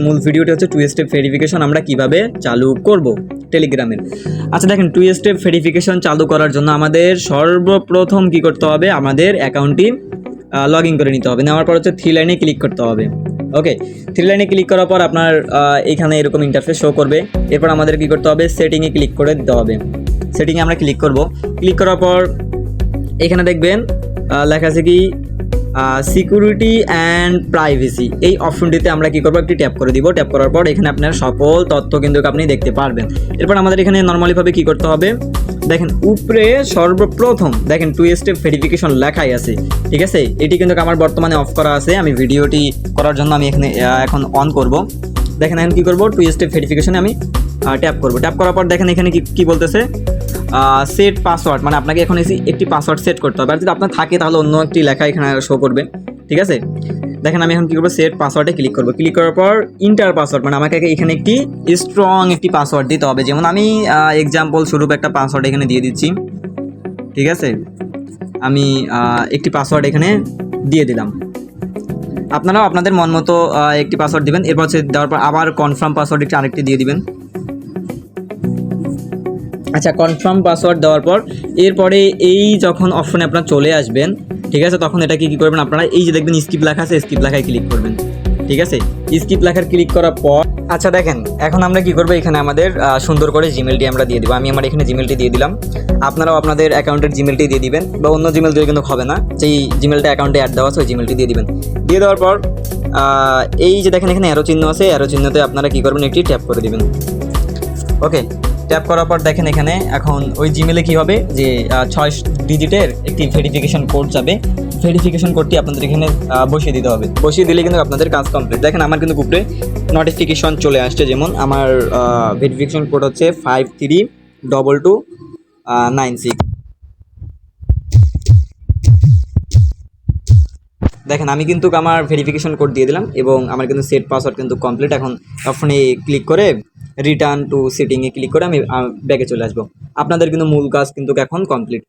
মূল ভিডিওটি হচ্ছে 2 স্টেপ ভেরিফিকেশন আমরা কিভাবে চালু করব টেলিগ্রামের। আচ্ছা দেখেন, 2 স্টেপ ভেরিফিকেশন চালু করার জন্য আমাদের সর্বপ্রথম কি করতে হবে, আমাদের অ্যাকাউন্টটি লগ ইন করে নিতে হবে। নেওয়ার পর হচ্ছে 3 লাইনে ক্লিক করতে হবে। ওকে, 3 লাইনে ক্লিক করার পর আপনার এখানে এরকম ইন্টারফেস শো করবে। এরপর আমাদের কি করতে হবে, সেটিংয়ে ক্লিক করে দিতে হবে। সেটিংয়ে আমরা ক্লিক করব। ক্লিক করার পর এখানে দেখবেন লেখা আছে কি সিকিউরিটি অ্যান্ড প্রাইভেসি, এই অপশনটিতে আমরা কি করব, একটি ট্যাপ করে দিব। ট্যাপ করার পর এখানে আপনার সকল তথ্য কিন্তু আপনি দেখতে পারবেন। এরপর আমাদের এখানে নর্মালিভাবে কি করতে হবে, দেখেন উপরে সর্বপ্রথম দেখেন 2 স্টেপ ভেরিফিকেশন লেখাই আছে, ঠিক আছে। এটি কিন্তু আমার বর্তমানে অফ করা আছে। আমি ভিডিওটি করার জন্য আমি এখানে এখন অন করব। দেখেন এখন কী করব, 2 স্টেপ ভেরিফিকেশনে আমি ট্যাপ করব। ট্যাপ করার পর দেখেন এখানে কি বলতেছে, সেট পাসওয়ার্ড, মানে আপনাকে এখন একটি পাসওয়ার্ড সেট করতে হবে। আর যদি আপনার থাকে তাহলে অন্য একটি লেখা এখানে শো করবে, ঠিক আছে। দেখেন আমি এখন কী করবো, সেট পাসওয়ার্ডে ক্লিক করবো। ক্লিক করার পর ইন্টার পাসওয়ার্ড, মানে আমাকে এখানে একটি স্ট্রং একটি পাসওয়ার্ড দিতে হবে। যেমন আমি এক্সাম্পল স্বরূপ একটা পাসওয়ার্ড এখানে দিয়ে দিচ্ছি, ঠিক আছে। আমি একটি পাসওয়ার্ড এখানে দিয়ে দিলাম। আপনারাও আপনাদের মন মতো একটি পাসওয়ার্ড দিবেন। এরপর হচ্ছে দেওয়ার পর আবার কনফার্ম পাসওয়ার্ড একটি আরেকটি দিয়ে দিবেন। আচ্ছা, কনফার্ম পাসওয়ার্ড দেওয়ার পর এরপরে এই যখন অপশনে আপনারা চলে আসবেন, ঠিক আছে, তখন এটা কি করবেন আপনারা, এই যে দেখবেন স্কিপ লেখা আছে, স্কিপ লেখায় ক্লিক করবেন, ঠিক আছে। স্কিপ লেখার ক্লিক করার পর আচ্ছা দেখেন এখন আমরা কি করবো, এখানে আমাদের সুন্দর করে জিমেলটি আমরা দিয়ে দিব। আমি আমার এখানে জিমেলটি দিয়ে দিলাম। আপনারাও আপনাদের অ্যাকাউন্টের জিমেলটি দিয়ে দিবেন, বা অন্য জিমেল দিয়ে কিন্তু হবে না, যেই জিমেলটা অ্যাকাউন্টে অ্যাড দেওয়া আছে ওই জিমেলটি দিয়ে দিবেন। দিয়ে দেওয়ার পর এই যে দেখেন এখানে অ্যারো চিহ্ন আছে, অ্যারো চিহ্নতে আপনারা কি করবেন, একটি ট্যাপ করে দিবেন। ওকে, ট্যাপ করার পর দেখেন এখানে এখন ওই জিমেলে কী হবে, যে 6 ডিজিটের একটি ভেরিফিকেশন কোড যাবে। ভেরিফিকেশন কোডটি আপনাদের এখানে বসিয়ে দিতে হবে। বসিয়ে দিলে কিন্তু আপনাদের কাজ কমপ্লিট। দেখেন আমার কিন্তু উপরে নোটিফিকেশন চলে আসছে, যেমন আমার ভেরিফিকেশন কোড হচ্ছে 532296। দেখেন আমি কিন্তু আমার ভেরিফিকেশন কোড দিয়ে দিলাম এবং আমার কিন্তু সেট পাসওয়ার্ড কিন্তু কমপ্লিট। এখন অপশনে ক্লিক করে রিটার্ন টু সেটিংয়ে ক্লিক করে আমি ব্যাকে চলে আসবো। আপনাদের কিন্তু মূল কাজ কিন্তু এখন কমপ্লিট।